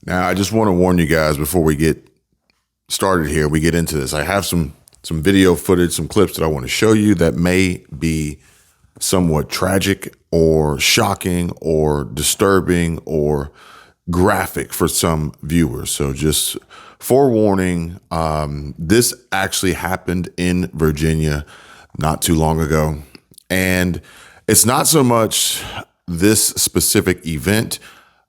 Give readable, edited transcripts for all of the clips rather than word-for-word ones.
Now, I just want to warn you guys before we get started here, we get into this. I have some video footage, some clips that I want to show you that may be somewhat tragic or shocking or disturbing or graphic for some viewers. So just forewarning, this actually happened in Virginia not too long ago. And it's not so much this specific event,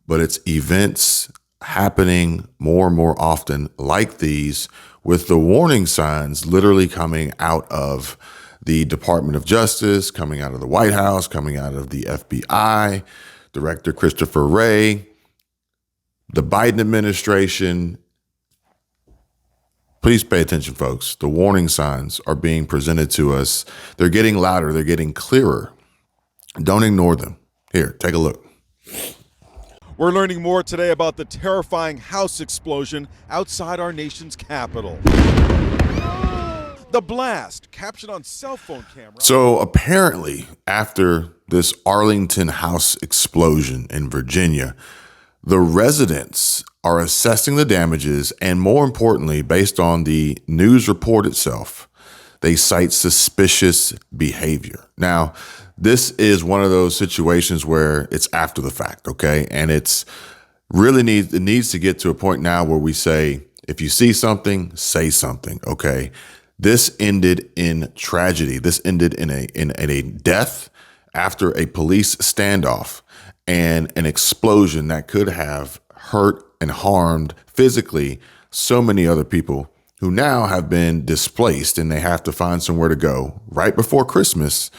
but it's events happening more and more often like these, with the warning signs literally coming out of the Department of Justice, coming out of the White House, coming out of the FBI, Director Christopher Wray, the Biden administration. Please pay attention, folks. The warning signs are being presented to us. They're getting louder. They're getting clearer. Don't ignore them. Here, take a look. We're learning more today about the terrifying house explosion outside our nation's capital. The blast captured on cell phone camera. So apparently, after this Arlington house explosion in Virginia, the residents are assessing the damages, and more importantly, based on the news report itself, they cite suspicious behavior. Now, this is one of those situations where it's after the fact, okay? And it needs to get to a point now where we say, if you see something, say something, okay? This ended in tragedy. This ended in a death after a police standoff and an explosion that could have hurt and harmed physically so many other people who now have been displaced and they have to find somewhere to go right before Christmas.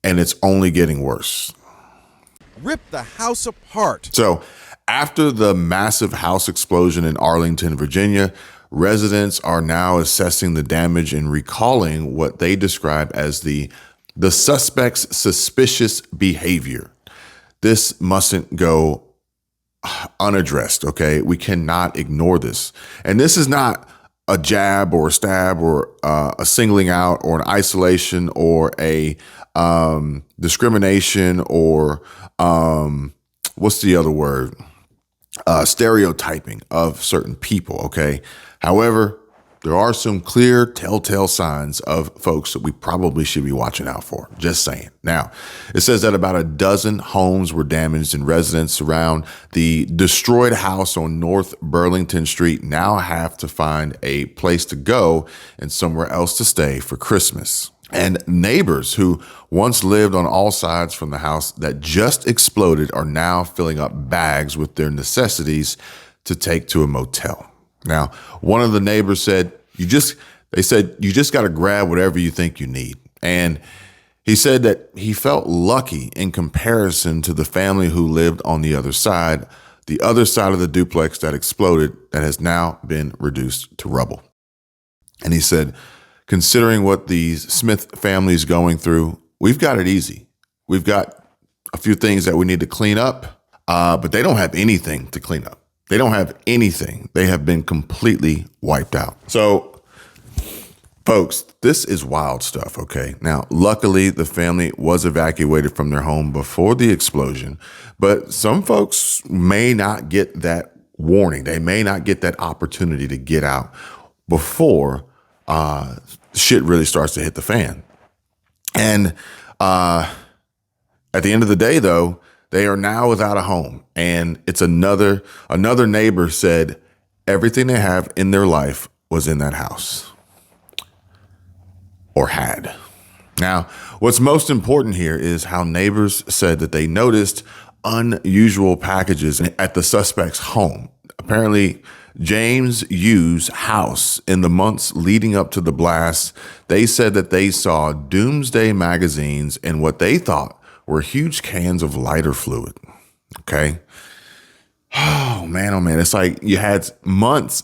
And it's only getting worse. Rip the house apart. So after the massive house explosion in Arlington, Virginia, residents are now assessing the damage and recalling what they describe as the suspect's suspicious behavior. This mustn't go unaddressed, okay? We cannot ignore this. And this is not a jab or a stab or a singling out or an isolation or a discrimination or what's the other word? Stereotyping of certain people, okay? However, there are some clear telltale signs of folks that we probably should be watching out for. Just saying. Now, it says that about a dozen homes were damaged and residents around the destroyed house on North Burlington Street now have to find a place to go and somewhere else to stay for Christmas. And neighbors who once lived on all sides from the house that just exploded are now filling up bags with their necessities to take to a motel. Now, one of the neighbors said, you just got to grab whatever you think you need. And he said that he felt lucky in comparison to the family who lived on the other side of the duplex that exploded that has now been reduced to rubble. And he said, considering what the Smith family is going through, we've got it easy. We've got a few things that we need to clean up, but they don't have anything to clean up. They don't have anything. They have been completely wiped out. So, folks, this is wild stuff, okay? Now, luckily, the family was evacuated from their home before the explosion, but some folks may not get that warning. They may not get that opportunity to get out before shit really starts to hit the fan. And at the end of the day, though, they are now without a home. And it's another neighbor said everything they have in their life was in that house or had. Now, what's most important here is how neighbors said that they noticed unusual packages at the suspect's home. Apparently, James Yu's house in the months leading up to the blast, they said that they saw doomsday magazines and what they thought were huge cans of lighter fluid. Okay. Oh man. It's like you had months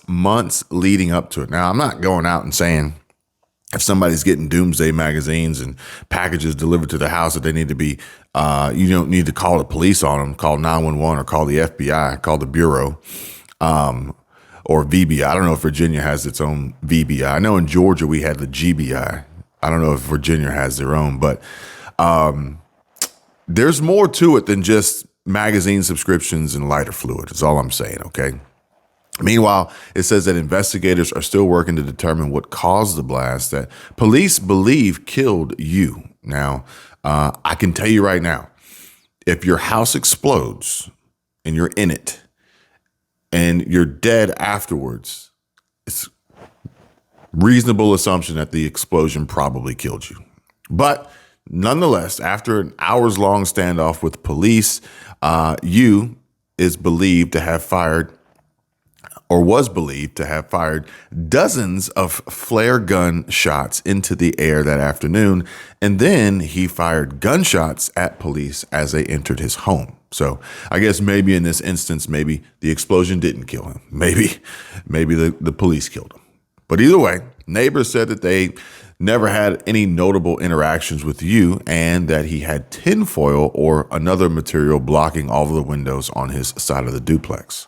leading up to it. Now, I'm not going out and saying if somebody's getting doomsday magazines and packages delivered to the house that they need to be, you don't need to call the police on them, call 911 or call the FBI, call the Bureau, or VBI. I don't know if Virginia has its own VBI. I know in Georgia we had the GBI. I don't know if Virginia has their own, but there's more to it than just magazine subscriptions and lighter fluid. Is all I'm saying, okay? Meanwhile, it says that investigators are still working to determine what caused the blast that police believe killed you. Now, I can tell you right now, if your house explodes and you're in it and you're dead afterwards, it's reasonable assumption that the explosion probably killed you. But nonetheless, after an hours-long standoff with police, you is believed to have fired, or was believed to have fired, dozens of flare gun shots into the air that afternoon. And then he fired gunshots at police as they entered his home. So I guess maybe in this instance, maybe the explosion didn't kill him. Maybe the police killed him. But either way, neighbors said that they never had any notable interactions with you and that he had tinfoil or another material blocking all of the windows on his side of the duplex,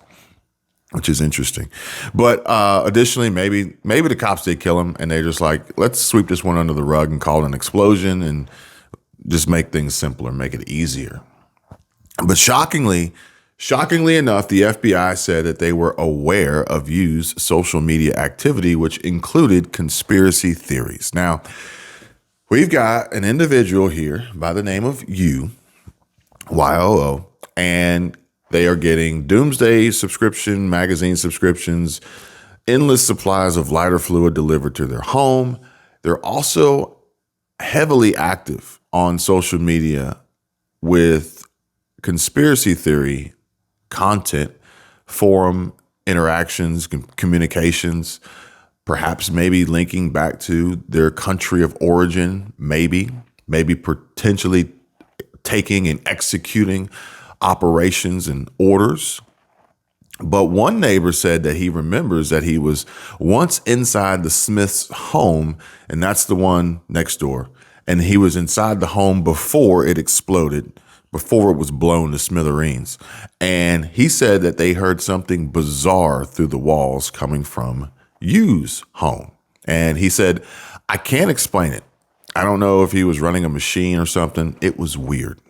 which is interesting. But additionally, maybe the cops did kill him and they're just like, let's sweep this one under the rug and call it an explosion and just make things simpler, make it easier. But shockingly enough, the FBI said that they were aware of Yu's social media activity, which included conspiracy theories. Now, we've got an individual here by the name of Yu, Y-O-O, and they are getting doomsday subscription, magazine subscriptions, endless supplies of lighter fluid delivered to their home. They're also heavily active on social media with conspiracy theory content, forum interactions, communications, perhaps maybe linking back to their country of origin, maybe potentially taking and executing operations and orders. But one neighbor said that he remembers that he was once inside the Smith's home, and that's the one next door, and he was inside the home before it exploded, before it was blown to smithereens. And he said that they heard something bizarre through the walls coming from Yu's home. And he said, I can't explain it. I don't know if he was running a machine or something. It was weird.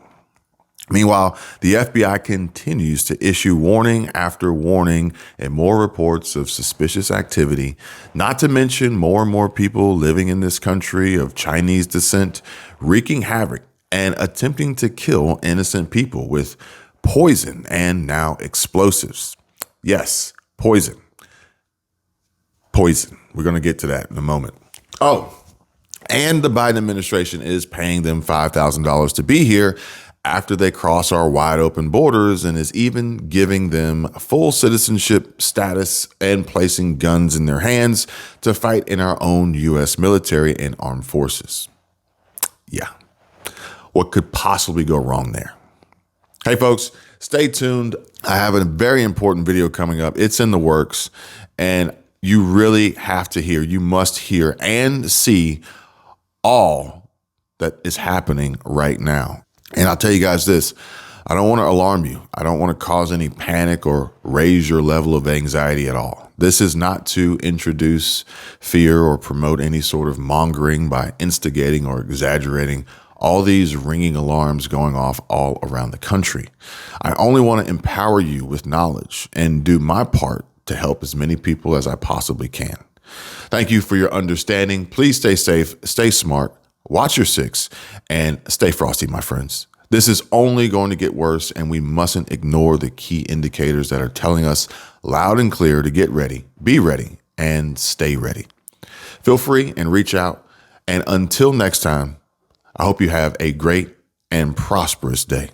Meanwhile, the FBI continues to issue warning after warning and more reports of suspicious activity, not to mention more and more people living in this country of Chinese descent, wreaking havoc and attempting to kill innocent people with poison and now explosives. Yes, poison. Poison. We're going to get to that in a moment. Oh, and the Biden administration is paying them $5,000 to be here after they cross our wide open borders and is even giving them full citizenship status and placing guns in their hands to fight in our own U.S. military and armed forces. Yeah. What could possibly go wrong there? Hey, folks, stay tuned. I have a very important video coming up. It's in the works, and you really have to hear, you must hear and see all that is happening right now. And I'll tell you guys this, I don't want to alarm you. I don't want to cause any panic or raise your level of anxiety at all. This is not to introduce fear or promote any sort of mongering by instigating or exaggerating all these ringing alarms going off all around the country. I only want to empower you with knowledge and do my part to help as many people as I possibly can. Thank you for your understanding. Please stay safe, stay smart, watch your six, and stay frosty, my friends. This is only going to get worse, and we mustn't ignore the key indicators that are telling us loud and clear to get ready, be ready, and stay ready. Feel free and reach out. And until next time, I hope you have a great and prosperous day.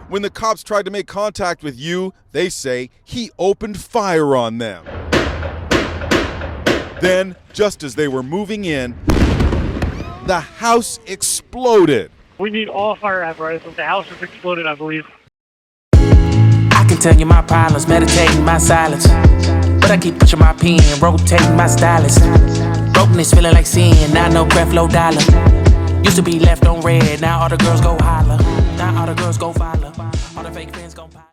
When the cops tried to make contact with you, they say he opened fire on them. Then, just as they were moving in, the house exploded. We need all fire apparatus. The house has exploded, I believe. I can tell you my problems, meditating my silence. But I keep pushing my pen, rotating my stylus. Brokenness feeling like sin, now no breath, low dollar. Used to be left on red, now all the girls go holler. Now all the girls go follow. All the fake